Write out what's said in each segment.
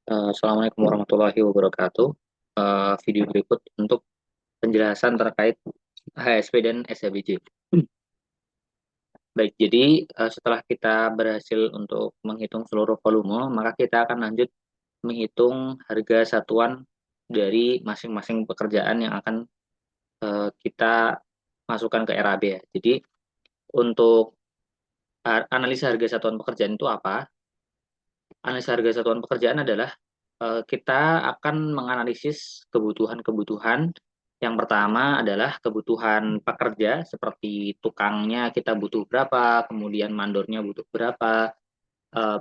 Assalamualaikum warahmatullahi wabarakatuh. Video berikut untuk penjelasan terkait HSP dan SHBJ. Baik, jadi setelah kita berhasil untuk menghitung seluruh volume, maka kita akan lanjut menghitung harga satuan dari masing-masing pekerjaan yang akan kita masukkan ke RAB ya. Jadi untuk analisa harga satuan pekerjaan itu apa? Analisa harga satuan pekerjaan adalah kita akan menganalisis kebutuhan-kebutuhan. Yang pertama adalah kebutuhan pekerja, seperti tukangnya kita butuh berapa, kemudian mandornya butuh berapa,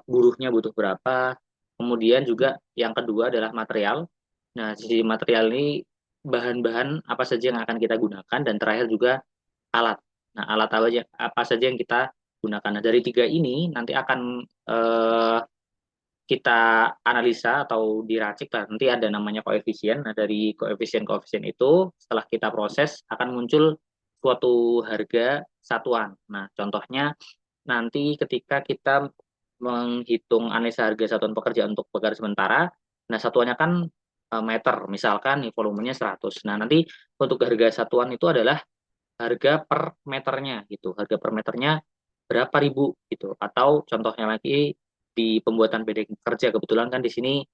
buruhnya butuh berapa. Kemudian juga yang kedua adalah material. Nah, sisi material ini bahan-bahan apa saja yang akan kita gunakan, dan terakhir juga alat. Nah, alat apa saja yang kita gunakan. Nah, dari tiga ini nanti akan eh, kita analisa atau diracik lah, nanti ada namanya koefisien. Nah, dari koefisien-koefisien itu setelah kita proses akan muncul suatu harga satuan. Nah, contohnya nanti ketika kita menghitung analisa harga satuan pekerjaan untuk pekerja sementara, nah satuannya kan meter, misalkan nih volumenya 100. Nah, nanti untuk harga satuan itu adalah harga per meternya gitu. Harga per meternya berapa ribu gitu. Atau contohnya lagi di pembuatan bedeng kerja, kebetulan kan di sini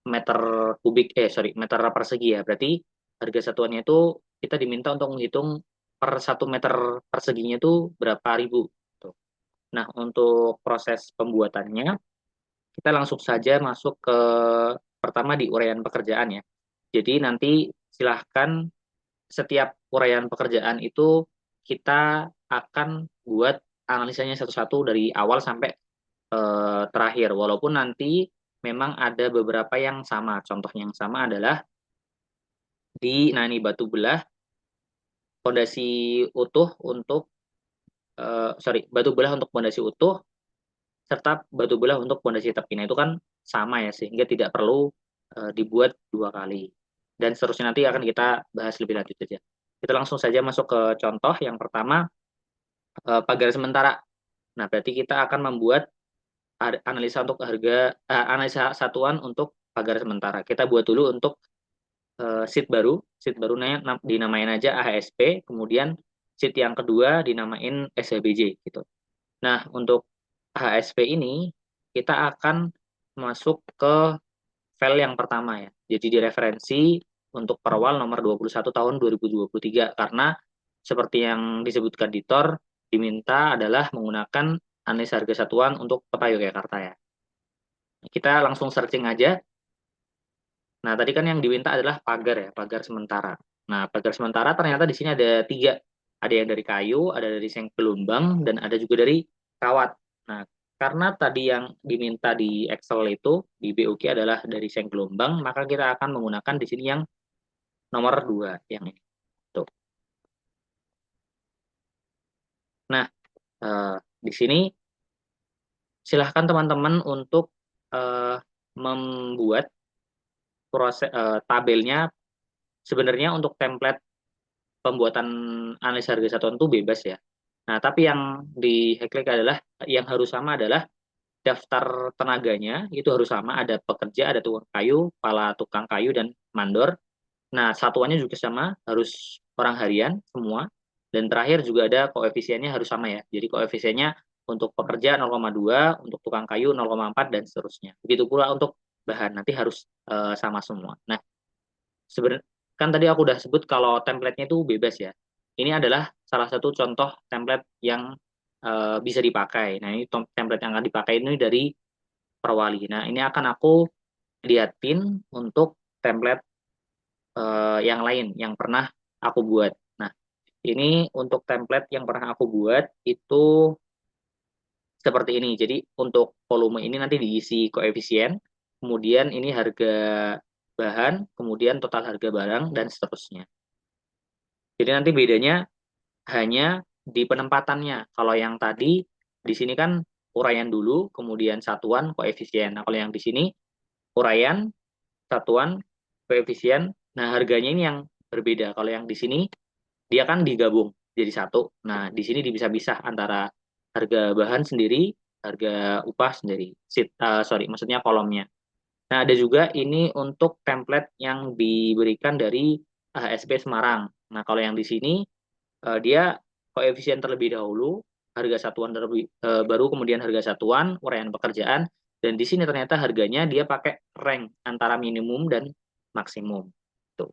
meter kubik sorry meter persegi ya. Berarti harga satuannya itu kita diminta untuk menghitung per 1 meter perseginya itu berapa ribu gitu. Nah, untuk proses pembuatannya kita langsung saja masuk ke pertama di uraian pekerjaan ya. Jadi nanti silahkan setiap uraian pekerjaan itu kita akan buat analisanya satu-satu dari awal sampai terakhir. Walaupun nanti memang ada beberapa yang sama. Contoh yang sama adalah nah ini batu belah fondasi utuh untuk batu belah untuk fondasi utuh serta batu belah untuk fondasi tepi. Nah, itu kan sama ya, sehingga tidak perlu dibuat dua kali. Dan seterusnya nanti akan kita bahas lebih lanjut saja. Kita langsung saja masuk ke contoh yang pertama, pagar sementara. Nah, berarti kita akan membuat analisa untuk analisa satuan untuk pagar sementara. Kita buat dulu untuk sheet baru dinamain aja AHSP, kemudian sheet yang kedua dinamain SHBJ gitu. Nah, untuk AHSP ini kita akan masuk ke file yang pertama ya. Jadi di referensi untuk perwal nomor 21 tahun 2023, karena seperti yang disebutkan di TOR, diminta adalah menggunakan analisa harga satuan untuk Kota Yogyakarta ya. Kita langsung searching aja. Nah, tadi kan yang diminta adalah pagar ya, pagar sementara. Nah, pagar sementara ternyata di sini ada tiga. Ada yang dari kayu, ada dari seng gelombang, dan ada juga dari kawat. Nah, karena tadi yang diminta di Excel itu, di BOQ adalah dari seng gelombang, maka kita akan menggunakan di sini yang nomor 2, yang ini. Tuh. Nah, di sini silahkan teman-teman untuk eh, membuat proses tabelnya. Sebenarnya untuk template pembuatan analisa harga satuan itu bebas ya. Nah, tapi yang di Heklik adalah yang harus sama adalah daftar tenaganya itu harus sama, ada pekerja, ada tukang kayu, kepala tukang kayu dan mandor. Nah, satuannya juga sama, harus orang harian semua. Dan terakhir juga ada koefisiennya harus sama ya. Jadi koefisiennya untuk pekerja 0,2, untuk tukang kayu 0,4 dan seterusnya. Begitu pula untuk bahan, nanti harus sama semua. Nah, sebenarnya kan tadi aku udah sebut kalau template-nya itu bebas ya. Ini adalah salah satu contoh template yang bisa dipakai. Nah, ini template yang akan dipakai ini dari Perwali. Nah, ini akan aku liatin untuk template yang lain yang pernah aku buat. Nah, ini untuk template yang pernah aku buat itu seperti ini. Jadi untuk volume ini nanti diisi koefisien, kemudian ini harga bahan, kemudian total harga barang, dan seterusnya. Jadi nanti bedanya hanya di penempatannya. Kalau yang tadi di sini kan uraian dulu, kemudian satuan, koefisien. Nah, kalau yang di sini uraian, satuan, koefisien. Nah, harganya ini yang berbeda. Kalau yang di sini dia kan digabung jadi satu. Nah, di sini bisa-bisa antara harga bahan sendiri, harga upah sendiri. Maksudnya kolomnya. Nah, ada juga ini untuk template yang diberikan dari AHSP Semarang. Nah, kalau yang di sini dia koefisien terlebih dahulu, harga satuan terlebih baru, kemudian harga satuan, uraian pekerjaan, dan di sini ternyata harganya dia pakai rank antara minimum dan maksimum. Tuh.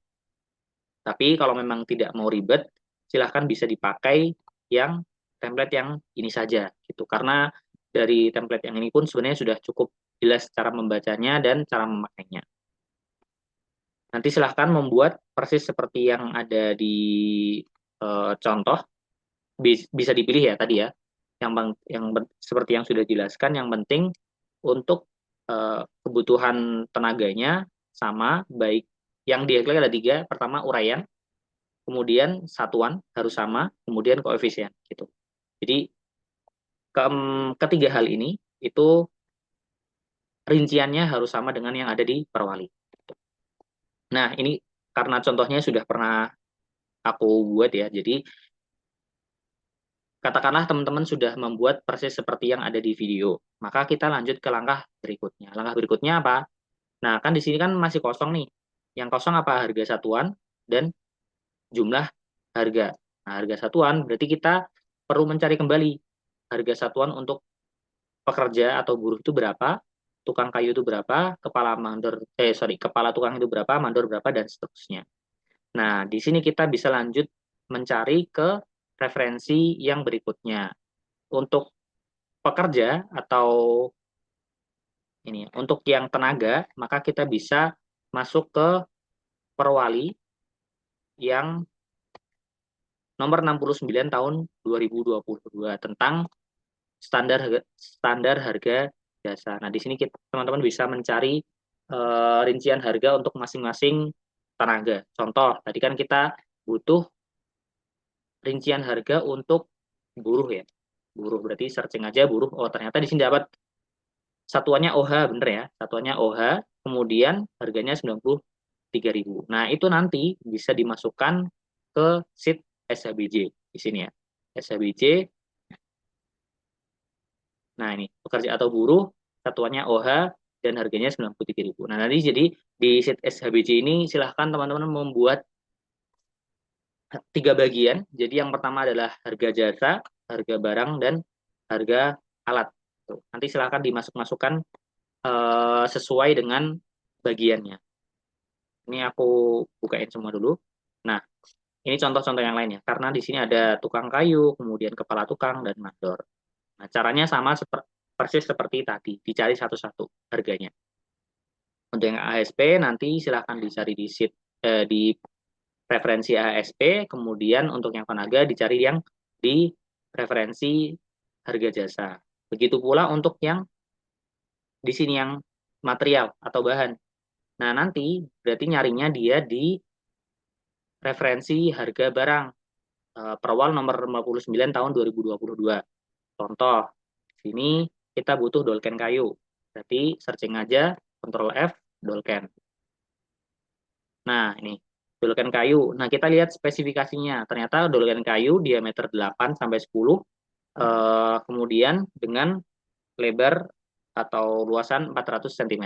Tapi kalau memang tidak mau ribet, silahkan bisa dipakai yang template yang ini saja, gitu. Karena dari template yang ini pun sebenarnya sudah cukup jelas cara membacanya dan cara memakainya. Nanti silahkan membuat persis seperti yang ada di contoh, bisa dipilih ya tadi ya. Yang seperti yang sudah dijelaskan, yang penting untuk kebutuhan tenaganya sama, baik yang diklik ada tiga. Pertama uraian, kemudian satuan harus sama, kemudian koefisien gitu. Jadi ketiga hal ini itu rinciannya harus sama dengan yang ada di Perwali. Nah, ini karena contohnya sudah pernah aku buat ya. Jadi katakanlah teman-teman sudah membuat persis seperti yang ada di video. Maka kita lanjut ke langkah berikutnya. Langkah berikutnya apa? Nah, kan di sini kan masih kosong nih. Yang kosong apa? Harga satuan dan jumlah harga. Nah, harga satuan berarti kita perlu mencari kembali harga satuan untuk pekerja atau buruh itu berapa, tukang kayu itu berapa, kepala tukang itu berapa, mandor berapa, dan seterusnya. Nah, di sini kita bisa lanjut mencari ke referensi yang berikutnya. Untuk pekerja atau ini, untuk yang tenaga, maka kita bisa masuk ke Perwali yang nomor 69 tahun 2022 tentang standar harga jasa. Nah, di sini teman-teman bisa mencari rincian harga untuk masing-masing tenaga. Contoh, tadi kan kita butuh rincian harga untuk buruh ya. Buruh berarti searching aja buruh. Oh, ternyata di sini dapat satuannya OH, bener ya. Satuannya OH, kemudian harganya 93.000. Nah, itu nanti bisa dimasukkan ke sheet SHBJ di sini ya. SHBJ. Nah, ini pekerja atau buruh, satuannya OH, dan harganya 93.000. Nah, nanti jadi di sheet SHBJ ini silahkan teman-teman membuat tiga bagian. Jadi yang pertama adalah harga jasa, harga barang, dan harga alat. Tuh. Nanti silahkan dimasuk-masukkan sesuai dengan bagiannya. Ini aku bukain semua dulu. Nah, ini contoh-contoh yang lainnya. Karena di sini ada tukang kayu, kemudian kepala tukang, dan mandor. Nah, caranya sama persis seperti tadi. Dicari satu-satu harganya. Untuk yang ASP nanti silahkan dicari di referensi ASP, kemudian untuk yang tenaga dicari yang di referensi harga jasa. Begitu pula untuk yang di sini yang material atau bahan. Nah, nanti berarti nyarinya dia di referensi harga barang Perwal nomor 59 tahun 2022. Contoh, di sini kita butuh dolken kayu. Berarti searching aja Ctrl F dolken. Nah, ini dolken kayu. Nah, kita lihat spesifikasinya. Ternyata dolken kayu diameter 8 sampai 10 kemudian dengan lebar atau luasan 400 cm.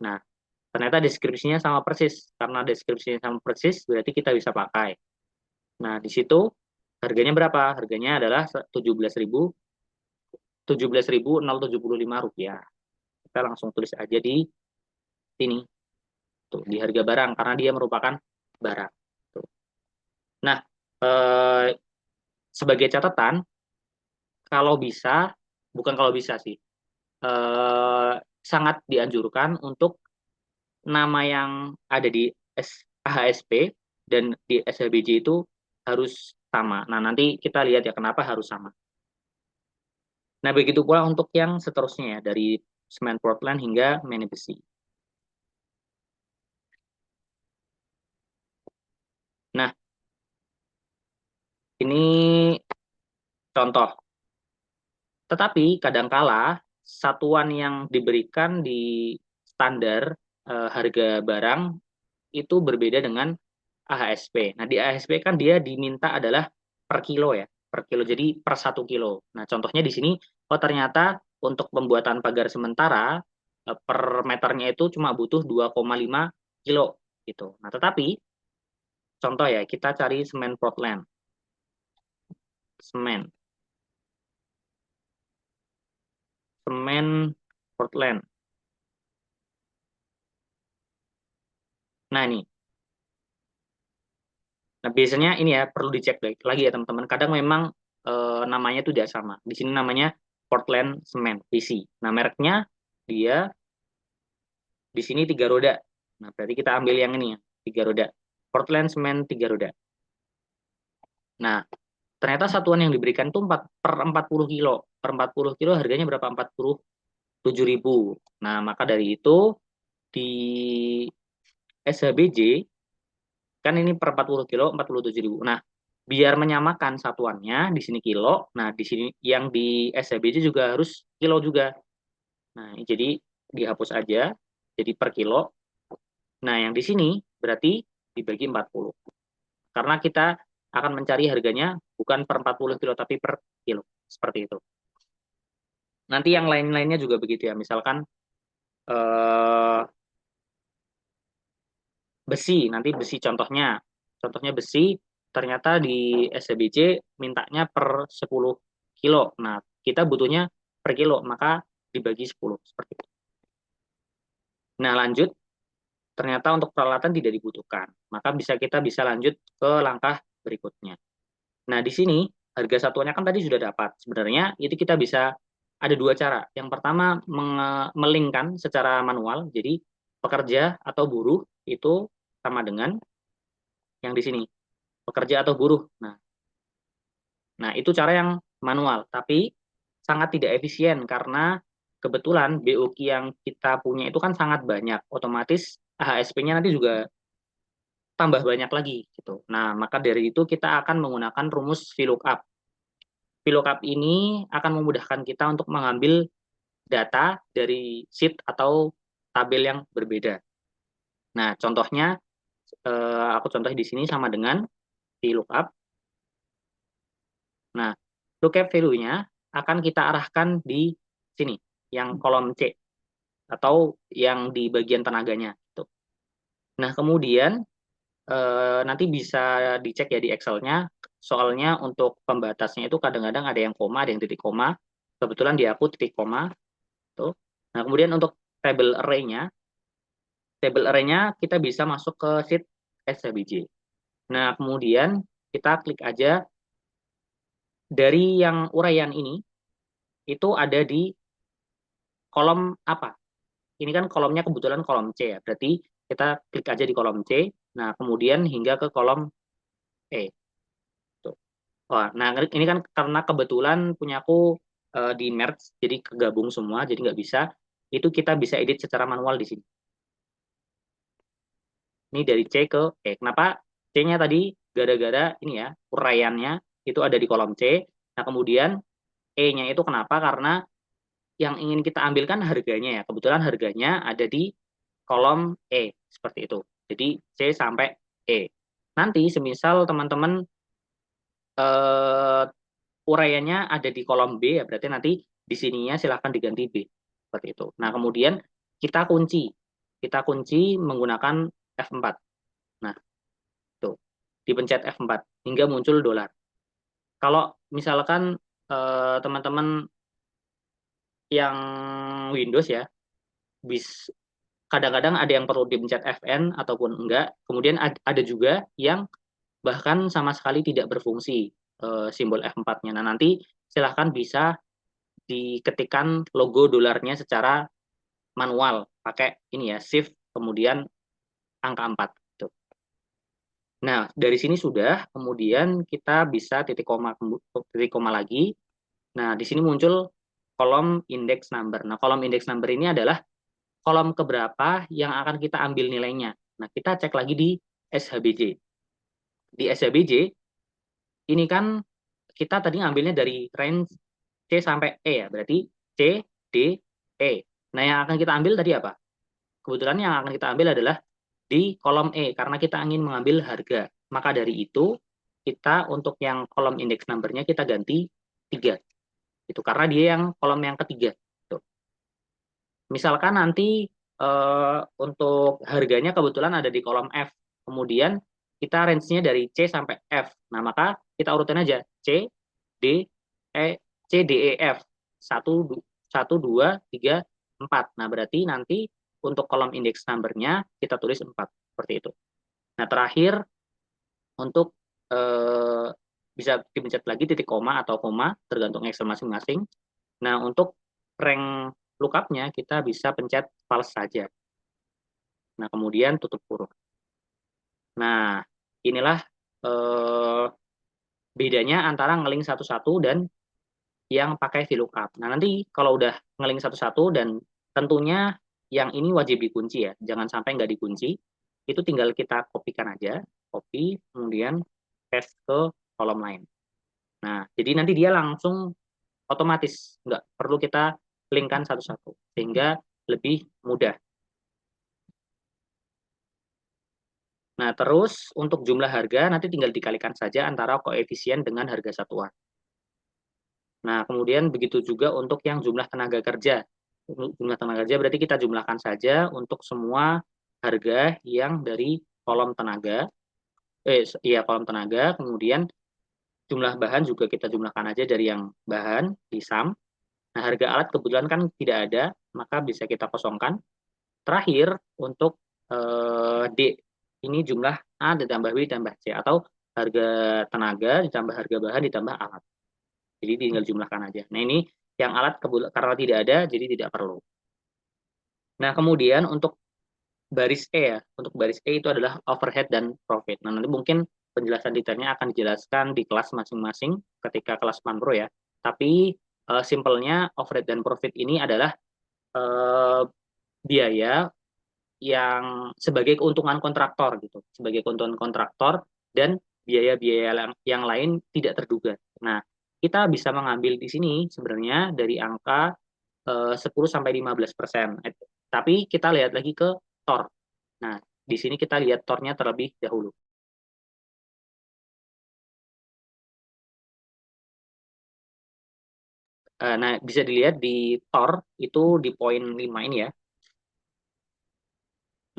Nah, ternyata deskripsinya sama persis. Karena deskripsinya sama persis, berarti kita bisa pakai. Nah, di situ harganya berapa? Harganya adalah 17.075 rupiah. Kita langsung tulis aja di sini, tuh, di harga barang, karena dia merupakan barang. Tuh. Nah, eh, sebagai catatan, kalau bisa, bukan kalau bisa sih, eh, sangat dianjurkan untuk nama yang ada di HSP dan di SHBJ itu harus sama. Nah, nanti kita lihat ya kenapa harus sama. Nah, begitu pula untuk yang seterusnya ya, dari semen Portland hingga meni besi. Nah, ini contoh. Tetapi kadangkala satuan yang diberikan di standar harga barang itu berbeda dengan AHSP. Nah, di AHSP kan dia diminta adalah per kilo ya, per kilo. Jadi per 1 kilo. Nah, contohnya di sini, oh ternyata untuk pembuatan pagar sementara per meternya itu cuma butuh 2,5 kilo gitu. Nah, tetapi contoh ya, kita cari semen Portland. Semen. Semen Portland. Nah, ini. Nah, biasanya ini ya perlu dicek lagi ya teman-teman. Kadang memang namanya itu tidak sama. Di sini namanya Portland Cement PC. Nah, mereknya dia di sini 3 roda. Nah, berarti kita ambil yang ini ya, 3 roda. Portland Cement 3 roda. Nah, ternyata satuan yang diberikan itu 4 per 40 kilo. Per 40 kilo harganya berapa? 47.000. Nah, maka dari itu di SHBJ kan ini per 40 kilo 47.000. Nah, biar menyamakan satuannya di sini kilo. Nah, di sini yang di SHBJ juga harus kilo juga. Nah, jadi dihapus aja jadi per kilo. Nah, yang di sini berarti dibagi 40. Karena kita akan mencari harganya bukan per 40 kilo tapi per kilo. Seperti itu. Nanti yang lain-lainnya juga begitu ya. Misalkan eh, besi, nanti besi contohnya. Contohnya besi, ternyata di SCBC mintanya per 10 kilo. Nah, kita butuhnya per kilo, maka dibagi 10. Seperti itu. Nah, lanjut, ternyata untuk peralatan tidak dibutuhkan. Maka kita bisa lanjut ke langkah berikutnya. Nah, di sini harga satuannya kan tadi sudah dapat. Sebenarnya itu kita bisa ada 2 cara. Yang pertama melingkan secara manual. Jadi pekerja atau buruh itu sama dengan yang di sini, pekerja atau buruh. Nah, itu cara yang manual, tapi sangat tidak efisien karena kebetulan BOQ yang kita punya itu kan sangat banyak. Otomatis HSP-nya nanti juga tambah banyak lagi gitu. Nah, maka dari itu kita akan menggunakan rumus VLOOKUP. VLOOKUP ini akan memudahkan kita untuk mengambil data dari sheet atau tabel yang berbeda. Nah, contohnya aku contoh di sini sama dengan VLOOKUP. Nah, lookup value-nya akan kita arahkan di sini, yang kolom C, atau yang di bagian tenaganya. Gitu. Nah, kemudian nanti bisa dicek ya di Excel-nya, soalnya untuk pembatasnya itu kadang-kadang ada yang koma, ada yang titik koma. Kebetulan di aku titik koma. Tuh. Nah, kemudian untuk table array-nya kita bisa masuk ke sheet SHBJ. Nah, kemudian kita klik aja dari yang uraian ini, itu ada di kolom apa? Ini kan kolomnya kebetulan kolom C ya. Berarti kita klik aja di kolom C. Nah, kemudian hingga ke kolom E. Tuh. Wah, nah ini kan karena kebetulan punyaku di merge, jadi kegabung semua, jadi nggak bisa. Itu kita bisa edit secara manual di sini. Ini dari C ke E. Kenapa C-nya tadi? Gara-gara ini ya, uraiannya itu ada di kolom C. Nah, kemudian E-nya itu kenapa? Karena yang ingin kita ambilkan harganya ya. Kebetulan harganya ada di kolom E seperti itu. Jadi C sampai E. Nanti semisal teman-teman uraiannya ada di kolom B ya berarti nanti di sininya silahkan diganti B seperti itu. Nah, kemudian kita kunci. Kita kunci menggunakan F4. Nah, tuh. Dipencet F4 hingga muncul dolar. Kalau misalkan teman-teman yang Windows ya, bis kadang-kadang ada yang perlu dipencet FN ataupun enggak. Kemudian ada juga yang bahkan sama sekali tidak berfungsi simbol F4-nya. Nah, nanti silahkan bisa diketikkan logo dolarnya secara manual pakai ini ya, shift kemudian angka 4. Tuh. Nah, dari sini sudah, kemudian kita bisa titik koma lagi. Nah, di sini muncul kolom index number. Nah, kolom index number ini adalah kolom keberapa yang akan kita ambil nilainya. Nah, kita cek lagi di SHBJ. Di SHBJ, ini kan kita tadi ngambilnya dari range C sampai E ya, berarti C, D, E. Nah, yang akan kita ambil tadi apa? Kebetulan yang akan kita ambil adalah di kolom E, karena kita ingin mengambil harga. Maka dari itu, kita untuk yang kolom index number-nya kita ganti 3. Itu karena dia yang kolom yang ketiga. Tuh. misalkan nanti untuk harganya kebetulan ada di kolom F, kemudian kita range-nya dari C sampai F. Nah, maka kita urutin aja C, D, E, C, D, E, F. 1, 2, 3, 4. Nah, berarti nanti untuk kolom index number-nya kita tulis 4, seperti itu. Nah, terakhir untuk eh, bisa dipencet lagi titik koma atau koma, tergantung Excel masing-masing. Nah, untuk rank lookup-nya kita bisa pencet false saja. Nah, kemudian tutup kurung. Nah, inilah eh, bedanya antara ngeling satu-satu dan yang pakai VLOOKUP. Nah, nanti kalau udah ngeling satu-satu dan tentunya yang ini wajib dikunci ya, jangan sampai nggak dikunci. Itu tinggal kita kopikan aja, copy, kemudian paste ke kolom lain. Nah, jadi nanti dia langsung otomatis, nggak perlu kita linkkan satu-satu, sehingga lebih mudah. Nah, terus untuk jumlah harga nanti tinggal dikalikan saja antara koefisien dengan harga satuan. Nah, kemudian begitu juga untuk yang jumlah tenaga kerja. Jumlah tenaga kerja berarti kita jumlahkan saja untuk semua harga yang dari kolom tenaga, iya kolom tenaga, kemudian jumlah bahan juga kita jumlahkan aja dari yang bahan di sum. Nah, harga alat kebetulan kan tidak ada, maka bisa kita kosongkan. Terakhir untuk D, ini jumlah A ditambah B ditambah C, atau harga tenaga ditambah harga bahan ditambah alat. Jadi tinggal jumlahkan aja. Nah, ini yang alat karena tidak ada, jadi tidak perlu. Nah, kemudian untuk baris E ya, untuk baris E itu adalah overhead dan profit. Nah, nanti mungkin penjelasan detailnya akan dijelaskan di kelas masing-masing ketika kelas Manpro ya. Tapi simpelnya overhead dan profit ini adalah eh, biaya yang sebagai keuntungan kontraktor gitu, sebagai keuntungan kontraktor dan biaya-biaya yang lain tidak terduga. Nah, kita bisa mengambil di sini sebenarnya dari angka 10 sampai 15%. Tapi kita lihat lagi ke TOR. Nah, di sini kita lihat TOR-nya terlebih dahulu. Nah, bisa dilihat di TOR itu di poin 5 ini ya.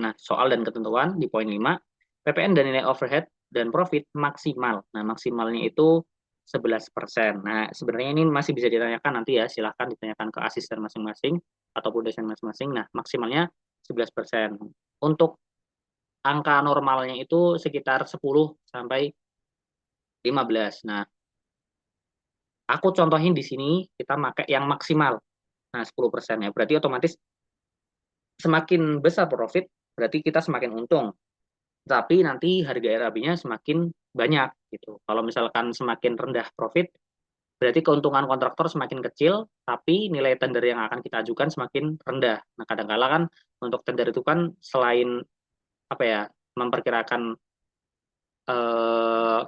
Nah, soal dan ketentuan di poin 5, PPN dan nilai overhead dan profit maksimal. Nah, maksimalnya itu 11%. Nah, sebenarnya ini masih bisa ditanyakan nanti ya, silahkan ditanyakan ke asisten masing-masing ataupun dosen masing-masing. Nah, maksimalnya 11%. Untuk angka normalnya itu sekitar 10 sampai 15. Nah, aku contohin di sini kita pakai yang maksimal. Nah, 10% ya. Berarti otomatis semakin besar profit, berarti kita semakin untung. Tapi nanti harga RAB-nya semakin banyak gitu. Kalau misalkan semakin rendah profit, berarti keuntungan kontraktor semakin kecil, tapi nilai tender yang akan kita ajukan semakin rendah. Nah, kadang-kala kan untuk tender itu kan selain apa ya, memperkirakan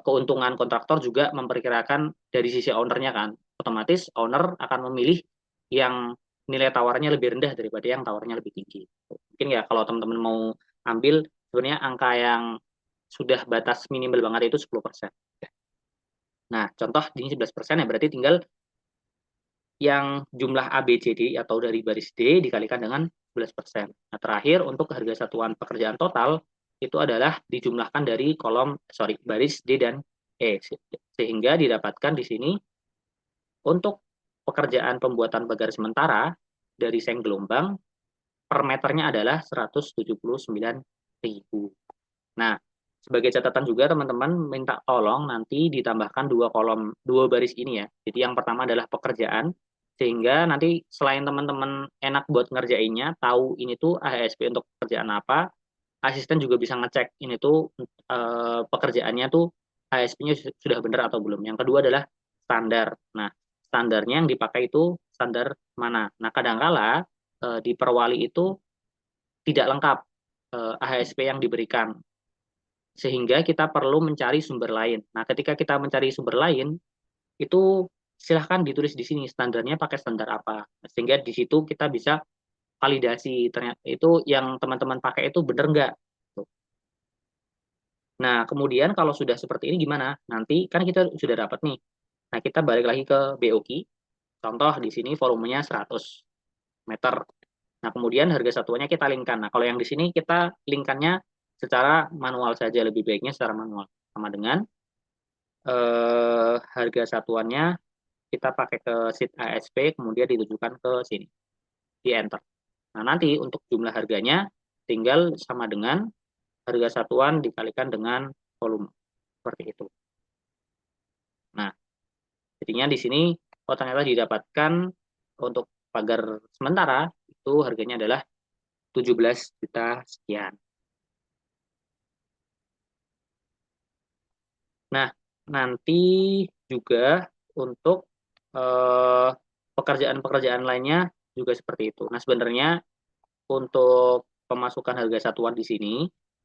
keuntungan kontraktor juga memperkirakan dari sisi ownernya kan. Otomatis owner akan memilih yang nilai tawarnya lebih rendah daripada yang tawarnya lebih tinggi. Mungkin ya kalau teman-teman mau ambil sebenarnya angka yang sudah batas minimal banget itu 10%. Nah, contoh ini 11% ya berarti tinggal yang jumlah A, B, C, D atau dari baris D dikalikan dengan 11%. Nah, terakhir untuk harga satuan pekerjaan total itu adalah dijumlahkan dari baris D dan E sehingga didapatkan di sini untuk pekerjaan pembuatan pagar sementara dari seng gelombang per meternya adalah 179.000. Nah, sebagai catatan juga teman-teman minta tolong nanti ditambahkan dua baris ini ya. Jadi yang pertama adalah pekerjaan, sehingga nanti selain teman-teman enak buat ngerjainnya, tahu ini tuh AHSP untuk pekerjaan apa, asisten juga bisa ngecek ini tuh pekerjaannya tuh AHSP-nya sudah benar atau belum. Yang kedua adalah standar. Nah, standarnya yang dipakai itu standar mana. Nah, kadangkala di perwali itu tidak lengkap AHSP yang diberikan sehingga kita perlu mencari sumber lain. Nah, ketika kita mencari sumber lain, itu silahkan ditulis di sini standarnya pakai standar apa. Sehingga di situ kita bisa validasi ternyata itu yang teman-teman pakai itu benar nggak. Nah, kemudian kalau sudah seperti ini gimana? Nanti kan kita sudah dapat nih. Nah, kita balik lagi ke BOQ. Contoh di sini volumenya 100 meter. Nah, kemudian harga satuannya kita linkkan. Nah, kalau yang di sini kita linkkannya secara manual saja, lebih baiknya secara manual. Sama dengan harga satuannya kita pakai ke sheet ASP, kemudian ditujukan ke sini, di enter. Nah, nanti untuk jumlah harganya tinggal sama dengan harga satuan dikalikan dengan volume. Seperti itu. Nah, jadinya di sini oh ternyata didapatkan untuk pagar sementara itu harganya adalah 17 juta sekian. Nah, nanti juga untuk eh, pekerjaan-pekerjaan lainnya juga seperti itu. Nah, sebenarnya untuk pemasukan harga satuan di sini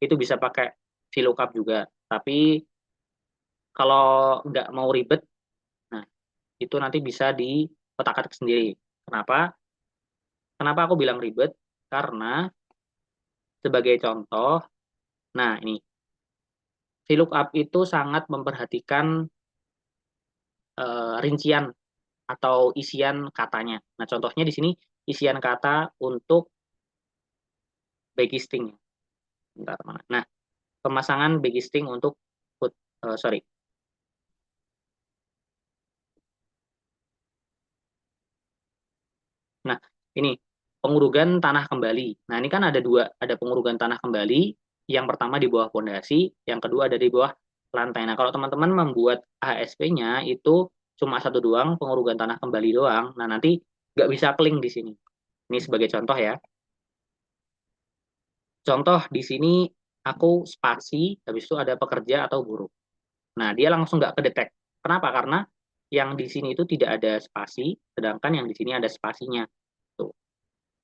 itu bisa pakai VLOOKUP juga. Tapi kalau nggak mau ribet, nah itu nanti bisa di otak-atik sendiri. Kenapa? Kenapa aku bilang ribet? Karena sebagai contoh, nah ini VLOOKUP itu sangat memperhatikan rincian atau isian katanya. Nah, contohnya di sini isian kata untuk backgisting. Bentar, mana? Nah, pemasangan backgisting untuk sorry. Nah, ini pengurugan tanah kembali. Nah, ini kan ada dua, ada pengurugan tanah kembali. Yang pertama di bawah pondasi, yang kedua ada di bawah lantai. Nah, kalau teman-teman membuat ASP-nya itu cuma satu doang, pengurugan tanah kembali doang. Nah, nanti nggak bisa klik di sini. Ini sebagai contoh ya. Contoh di sini aku spasi, habis itu ada pekerja atau buruh. Nah, dia langsung nggak kedetek. Kenapa? Karena yang di sini itu tidak ada spasi, sedangkan yang di sini ada spasinya. Tuh.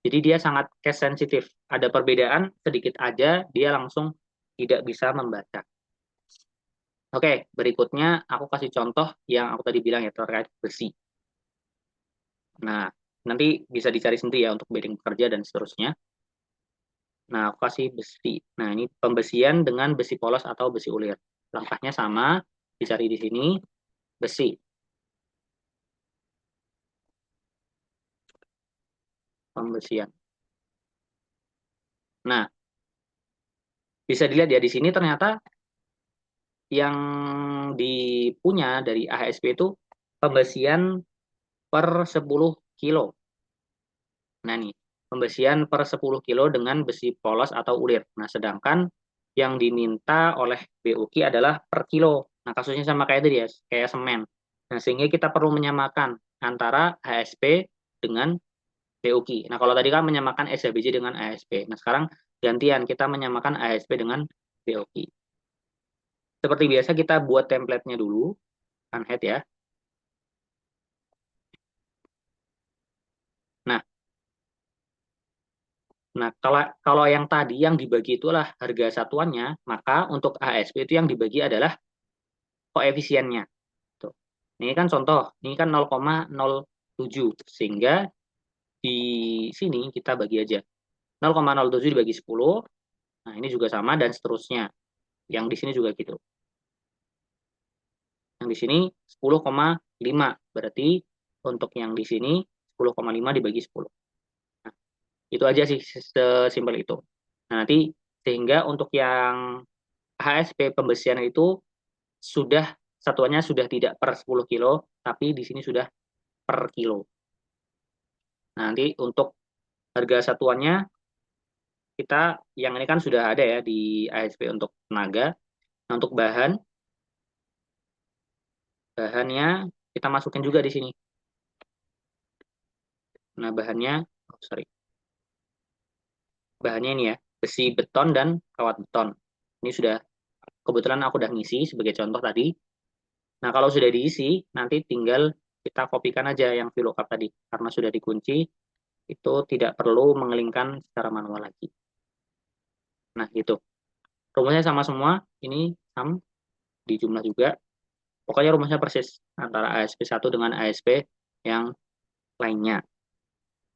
Jadi dia sangat case sensitif. Ada perbedaan sedikit aja, dia langsung tidak bisa membaca. Oke, berikutnya aku kasih contoh yang aku tadi bilang ya terkait besi. Nah, nanti bisa dicari sendiri ya untuk bedding pekerja dan seterusnya. Nah, aku kasih besi. Nah, ini pembesian dengan besi polos atau besi ulir. Langkahnya sama, dicari di sini, besi, pembesian. Nah, bisa dilihat ya di sini ternyata yang dipunya dari AHSP itu pembesian per 10 kilo. Nah, nih, pembesian per 10 kilo dengan besi polos atau ulir. Nah, sedangkan yang diminta oleh BUK adalah per kilo. Nah, kasusnya sama kayak tadi ya, kayak semen. Nah, sehingga kita perlu menyamakan antara HSP dengan BUK. Nah, kalau tadi kan menyamakan SHBJ dengan ASP. Nah, sekarang gantian kita menyamakan ASP dengan BUK. Seperti biasa kita buat template-nya dulu, unhead ya. Nah, nah kalau kalau yang tadi yang dibagi itulah harga satuannya, maka untuk ASP itu yang dibagi adalah koefisiennya. Tuh. Ini kan contoh, ini kan 0,07 sehingga di sini kita bagi aja 0,07 dibagi 10. Nah, ini juga sama dan seterusnya. Yang di sini juga gitu. Yang di sini 10,5. Berarti untuk yang di sini 10,5 dibagi 10. Nah, itu aja sih sesimpel itu. Nah, nanti sehingga untuk yang HSP pembesian itu sudah satuannya sudah tidak per 10 kilo, tapi di sini sudah per kilo. Nah, nanti untuk harga satuannya kita yang ini kan sudah ada ya di ASP untuk tenaga. Nah, untuk bahannya kita masukin juga di sini. Nah, oh, sorry, bahannya ini ya, besi beton dan kawat beton. Ini sudah kebetulan aku udah ngisi sebagai contoh tadi. Nah, kalau sudah diisi, nanti tinggal kita kopikan aja yang VLOOKUP tadi. Karena sudah dikunci, itu tidak perlu mengelingkan secara manual lagi. Nah, gitu. Rumusnya sama semua. Ini sama di jumlah juga. Pokoknya rumusnya persis antara ASP1 dengan ASP yang lainnya.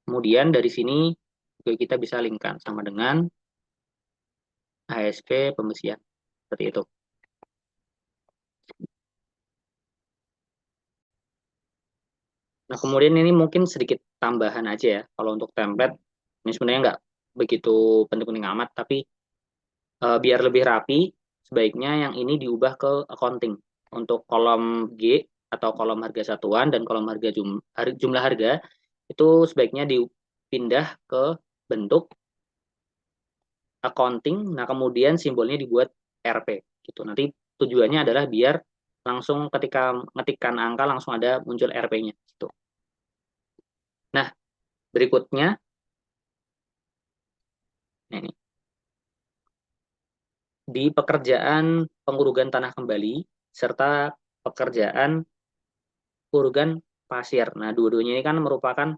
Kemudian dari sini juga kita bisa linkkan sama dengan ASP pembesian. Seperti itu. Nah, kemudian ini mungkin sedikit tambahan aja ya. Kalau untuk template, Ini sebenarnya nggak begitu penting-penting amat, tapi biar lebih rapi, sebaiknya yang ini diubah ke accounting. Untuk kolom G atau kolom harga satuan dan kolom harga jumlah harga itu sebaiknya dipindah ke bentuk accounting. Nah, kemudian simbolnya dibuat RP gitu. Nanti tujuannya adalah biar langsung ketika ngetikkan angka langsung ada muncul RP-nya gitu. Nah, berikutnya ini di pekerjaan pengurugan tanah kembali serta pekerjaan urugan pasir. Nah, dua-duanya ini kan merupakan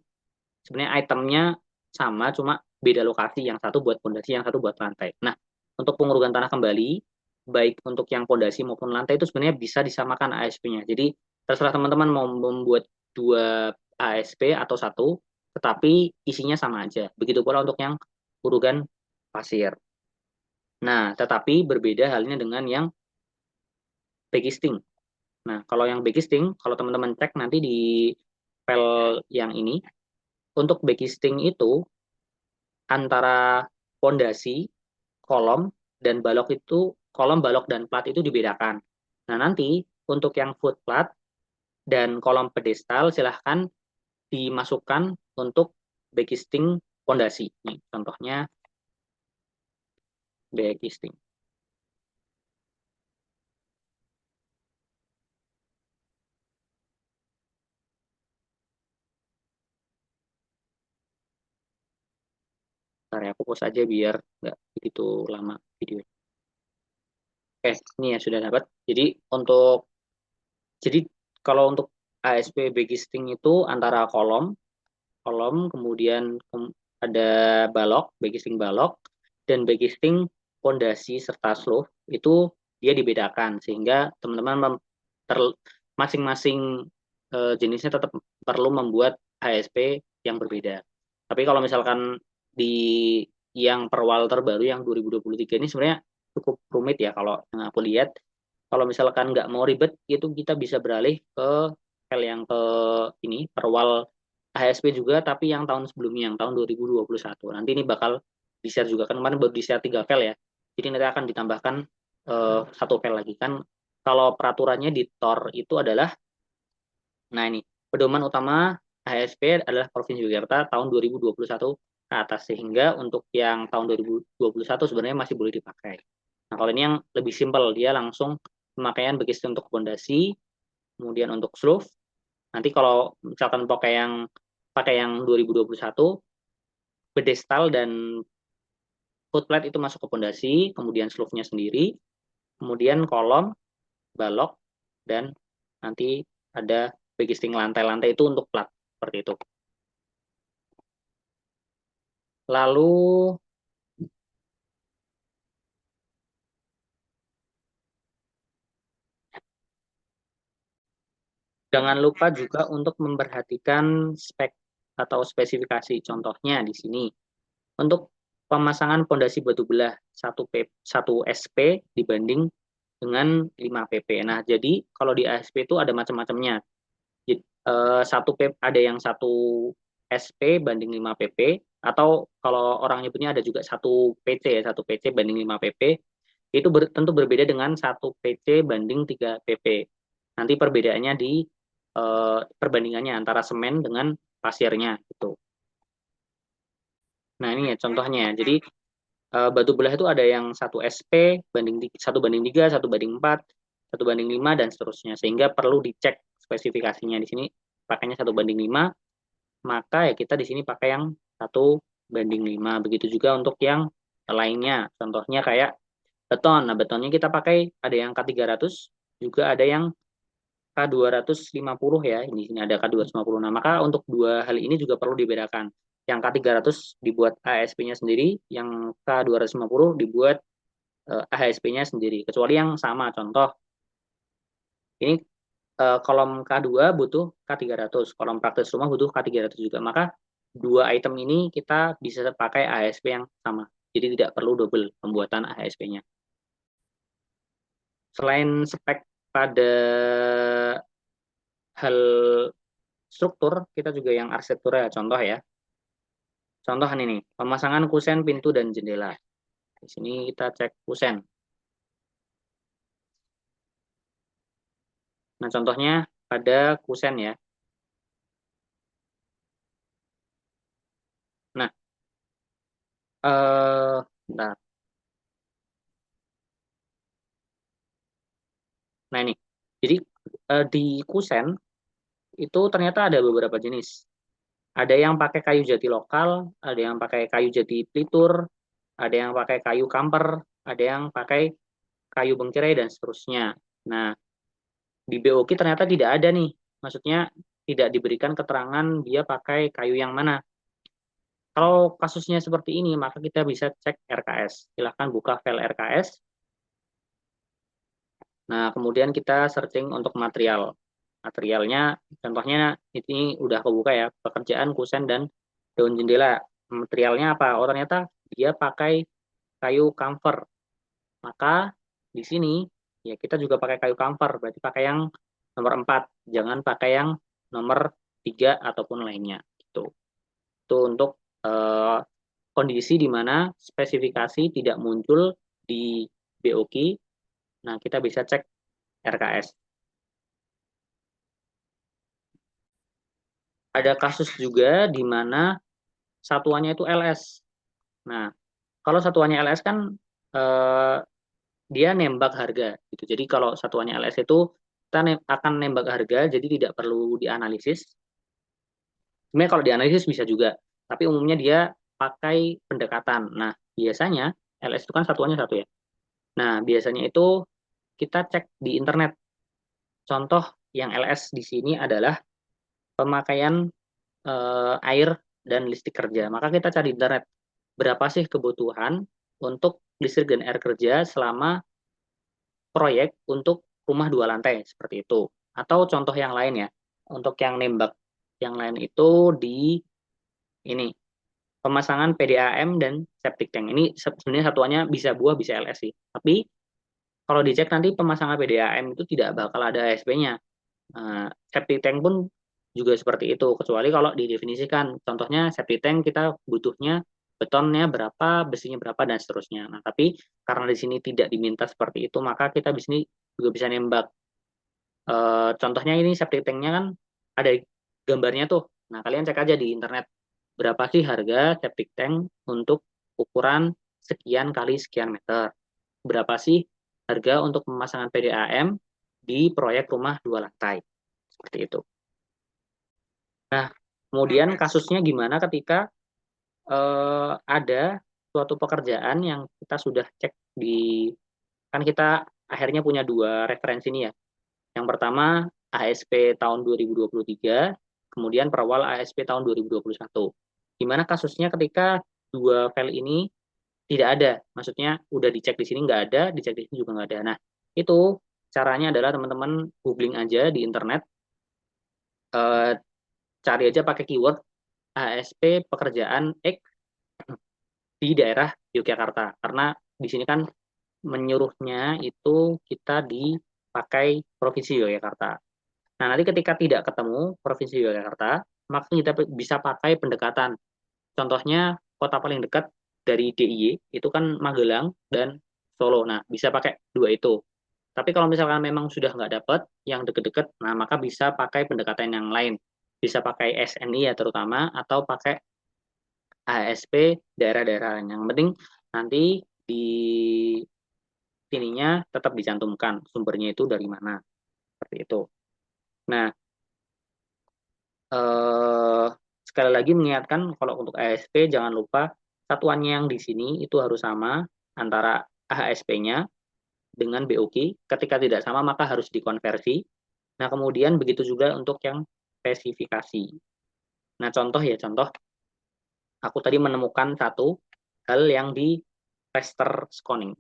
sebenarnya itemnya sama, cuma beda lokasi. Yang satu buat pondasi, yang satu buat lantai. Nah, untuk pengurugan tanah kembali, baik untuk yang pondasi maupun lantai itu sebenarnya bisa disamakan ASP-nya. Jadi, terserah teman-teman mau membuat dua ASP atau satu, tetapi isinya sama aja. Begitu pula untuk yang urugan pasir. Nah, tetapi berbeda halnya dengan yang backisting. Nah, kalau yang backisting, kalau teman-teman cek nanti di file yang ini, untuk backisting itu antara pondasi, kolom, dan balok itu, kolom, balok, dan plat itu dibedakan. Nah, nanti untuk yang foot plat dan kolom pedestal silahkan dimasukkan untuk backisting pondasi. Nih, contohnya backisting. Bentar ya, aku pause aja biar nggak begitu lama video. Oke, ini ya sudah dapat. Jadi kalau untuk ASP backisting itu antara kolom, kemudian ada balok, backisting balok, dan backisting pondasi serta slope itu dia dibedakan sehingga teman-teman masing-masing jenisnya tetap perlu membuat ASP yang berbeda. Tapi kalau misalkan di yang perwal terbaru yang 2023 ini sebenarnya cukup rumit ya kalau yang aku lihat. Kalau misalkan nggak mau ribet, itu kita bisa beralih ke file yang ke ini, perwal HSP juga, tapi yang tahun sebelumnya, yang tahun 2021. Nanti ini bakal di-share juga, kan kemarin baru di-share 3 file ya. Jadi nanti akan ditambahkan satu file lagi. Kan kalau peraturannya di TOR itu adalah, nah ini, pedoman utama HSP adalah Provinsi Yogyakarta tahun 2021 ke atas. Sehingga untuk yang tahun 2021 sebenarnya masih boleh dipakai. Nah, kalau ini yang lebih simpel, dia langsung pemakaian begitu untuk fondasi, kemudian untuk slope. Nanti kalau misalkan pakai yang 2021, pedestal dan footplate itu masuk ke fondasi, kemudian slope-nya sendiri, kemudian kolom, balok, dan nanti ada bagisting lantai-lantai itu untuk plat, seperti itu. Lalu jangan lupa juga untuk memperhatikan spek atau spesifikasi. Contohnya di sini, untuk pemasangan pondasi batu belah 1 SP dibanding dengan 5 PP. Nah, jadi kalau di ASP itu ada macam-macamnya. Satu PP ada yang 1 SP banding 5 PP, atau kalau orang nyebutnya ada juga 1 PC ya, 1 PC banding 5 PP. Itu tentu berbeda dengan 1 PC banding 3 PP. Nanti perbedaannya di perbandingannya antara semen dengan pasirnya gitu. Nah, ini ya contohnya. Jadi batu belah itu ada yang 1 SP banding 1 banding 3, 1 banding 4, 1 banding 5 dan seterusnya. Sehingga perlu dicek spesifikasinya. Di sini pakainya 1 banding 5, maka ya kita di sini pakai yang 1 banding 5. Begitu juga untuk yang lainnya. Contohnya kayak beton. Nah, betonnya kita pakai ada yang K300, juga ada yang K250 ya. Di sini ada K250. Nah, maka untuk dua hal ini juga perlu dibedakan. Yang K300 dibuat ASP-nya sendiri, yang K250 dibuat AHSP-nya sendiri. Kecuali yang sama, contoh ini kolom K2 butuh K300, kolom praktis rumah butuh K300 juga. Maka dua item ini kita bisa pakai AHSP yang sama. Jadi tidak perlu double pembuatan AHSP-nya. Selain spek pada hal struktur, kita juga yang arsitektur ya, contoh ya. Contoh ini, pemasangan kusen pintu dan jendela. Di sini kita cek kusen. Nah, contohnya pada kusen ya. Nah, bentar. Nah ini, jadi di kusen itu ternyata ada beberapa jenis. Ada yang pakai kayu jati lokal, ada yang pakai kayu jati plitur, ada yang pakai kayu kamper, ada yang pakai kayu bengkerai dan seterusnya. Nah, di BOQ ternyata tidak ada nih, maksudnya tidak diberikan keterangan dia pakai kayu yang mana. Kalau kasusnya seperti ini, maka kita bisa cek RKS. Silahkan buka file RKS. Nah, kemudian kita searching untuk material. Materialnya, contohnya ini udah kebuka ya, pekerjaan kusen dan daun jendela. Materialnya apa? Oh, ternyata dia pakai kayu kamfer. Maka di sini ya kita juga pakai kayu kamfer, berarti pakai yang nomor 4, jangan pakai yang nomor 3 ataupun lainnya. Gitu. Itu untuk eh, kondisi di mana spesifikasi tidak muncul di BOQ. Nah, kita bisa cek RKS. Ada kasus juga di mana satuannya itu LS. Nah, kalau satuannya LS kan eh, dia nembak harga gitu. Jadi kalau satuannya LS itu kita akan nembak harga, jadi tidak perlu dianalisis. Sebenarnya kalau dianalisis bisa juga, tapi umumnya dia pakai pendekatan. Nah, biasanya LS itu kan satuannya satu ya. Nah, biasanya itu kita cek di internet. Contoh yang LS di sini adalah pemakaian air dan listrik kerja. Maka kita cari di internet berapa sih kebutuhan untuk listrik dan air kerja selama proyek untuk rumah 2 lantai seperti itu. Atau contoh yang lain ya, untuk yang nembak yang lain itu di ini pemasangan PDAM dan septic tank. Ini sebenarnya satuannya bisa buah bisa LS sih. Tapi kalau dicek nanti pemasangan PDAM itu tidak bakal ada ASP-nya. Septic tank pun juga seperti itu, kecuali kalau didefinisikan. Contohnya septic tank kita butuhnya betonnya berapa, besinya berapa, dan seterusnya. Nah, tapi karena di sini tidak diminta seperti itu, maka kita di sini juga bisa nembak. Contohnya ini septic tanknya kan ada gambarnya tuh. Nah, kalian cek aja di internet berapa sih harga septic tank untuk ukuran sekian kali sekian meter. Berapa sih harga untuk pemasangan PDAM di proyek rumah 2 lantai. Seperti itu. Nah, kemudian kasusnya gimana ketika ada suatu pekerjaan yang kita sudah cek di, kan kita akhirnya punya 2 referensi ini ya. Yang pertama ASP tahun 2023, kemudian perawal ASP tahun 2021. Gimana kasusnya ketika 2 file ini tidak ada, maksudnya udah dicek di sini nggak ada, dicek di sini juga nggak ada. Nah, itu caranya adalah teman-teman googling aja di internet, eh, cari aja pakai keyword ASP pekerjaan X di daerah Yogyakarta. Karena di sini kan menyuruhnya itu kita dipakai Provinsi Yogyakarta. Nah, nanti ketika tidak ketemu Provinsi Yogyakarta, maka kita bisa pakai pendekatan. Contohnya kota paling dekat dari DIY itu kan Magelang dan Solo. Nah, bisa pakai 2 itu. Tapi kalau misalkan memang sudah nggak dapat yang deket-deket, nah maka bisa pakai pendekatan yang lain. Bisa pakai SNI ya terutama, atau pakai ASP daerah-daerah lain. Yang penting nanti di sininya tetap dicantumkan sumbernya itu dari mana. Seperti itu. Nah, eh, sekali lagi mengingatkan kalau untuk ASP jangan lupa satuannya yang di sini itu harus sama antara ASP-nya dengan BOQ. Ketika tidak sama maka harus dikonversi. Nah, kemudian begitu juga untuk yang spesifikasi. Nah, contoh ya, contoh aku tadi menemukan satu hal yang di raster scoring.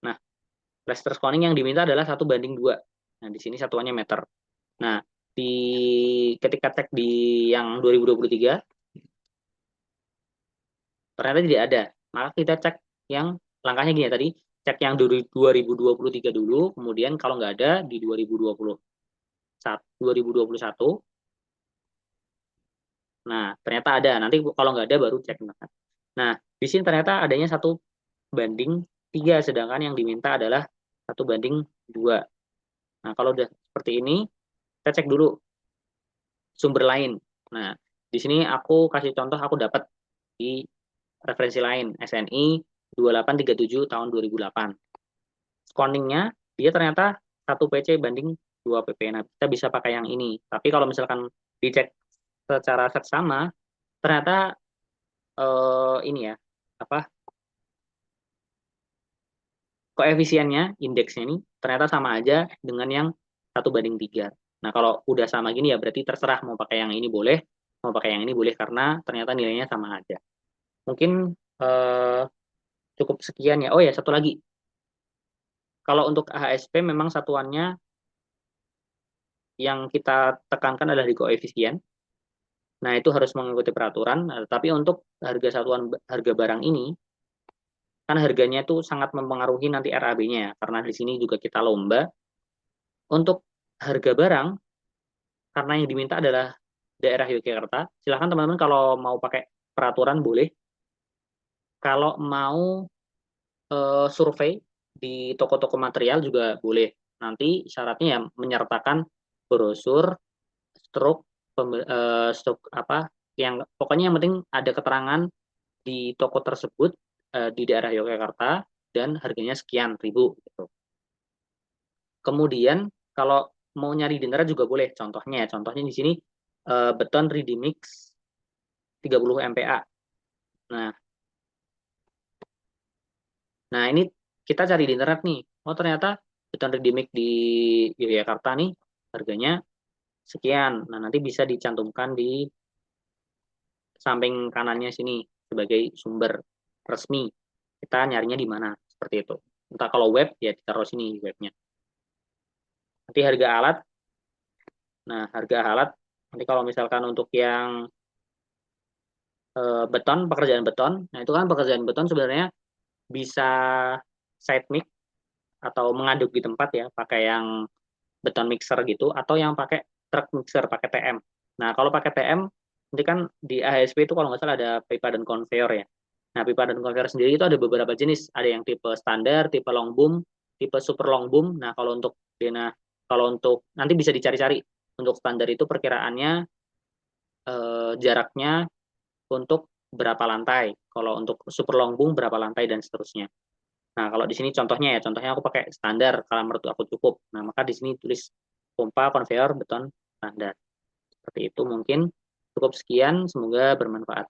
Nah, raster scoring yang diminta adalah 1:2. Nah, di sini satuannya meter. Nah, di ketika cek di yang 2023 ternyata tidak ada. Maka kita cek yang langkahnya gini tadi, cek yang 2023 dulu, kemudian kalau nggak ada di 2021. Nah, ternyata ada. Nanti kalau nggak ada baru cek. Nah, di sini ternyata adanya 1:3, sedangkan yang diminta adalah 1:2. Nah, kalau udah seperti ini, kita cek dulu sumber lain. Nah, di sini aku kasih contoh, aku dapat di referensi lain, SNI 2837 tahun 2008. Scorningnya, dia ternyata 1 PC banding 2 PP. Nah, kita bisa pakai yang ini. Tapi kalau misalkan dicek secara seksama, ternyata ini ya, apa, koefisiennya, indeksnya ini ternyata sama aja dengan yang 1:3. Nah, kalau udah sama gini ya berarti terserah mau pakai yang ini boleh, mau pakai yang ini boleh karena ternyata nilainya sama aja. Mungkin eh, cukup sekian ya. Oh ya, satu lagi. Kalau untuk AHSP memang satuannya yang kita tekankan adalah di koefisien. Nah, itu harus mengikuti peraturan. Nah, tapi untuk harga barang ini kan harganya itu sangat mempengaruhi nanti RAB-nya ya, karena di sini juga kita lomba. Untuk harga barang, karena yang diminta adalah daerah Yogyakarta, silahkan teman-teman kalau mau pakai peraturan boleh. Kalau mau survei di toko-toko material juga boleh. Nanti syaratnya ya menyertakan brosur, struk, struk apa, yang pokoknya yang penting ada keterangan di toko tersebut di daerah Yogyakarta dan harganya sekian ribu. Gitu. Kemudian kalau mau nyari di internet juga boleh. Contohnya di sini beton ready mix 30 MPa. Nah, nah ini kita cari di internet nih. Oh ternyata beton ready mix di Yogyakarta nih harganya sekian. Nah nanti bisa dicantumkan di samping kanannya sini sebagai sumber resmi. Kita nyarinya di mana seperti itu. Entah kalau web ya ditaruh sini webnya. Nanti harga alat. Nah harga alat nanti kalau misalkan untuk yang beton, pekerjaan beton. Nah, itu kan pekerjaan beton sebenarnya bisa side mix atau mengaduk di tempat ya, pakai yang beton mixer gitu, atau yang pakai truck mixer, pakai TM. Nah, kalau pakai TM, nanti kan di AHSP itu kalau nggak salah ada pipa dan konveyor ya. Nah, pipa dan konveyor sendiri itu ada beberapa jenis. Ada yang tipe standar, tipe long boom, tipe super long boom. Nah, kalau untuk nanti bisa dicari-cari. Untuk standar itu perkiraannya jaraknya untuk berapa lantai. Kalau untuk super long boom berapa lantai dan seterusnya. Nah, kalau di sini contohnya aku pakai standar kalau menurut aku cukup. Nah, maka di sini tulis pompa konveyor beton standar. Seperti itu mungkin cukup sekian, semoga bermanfaat.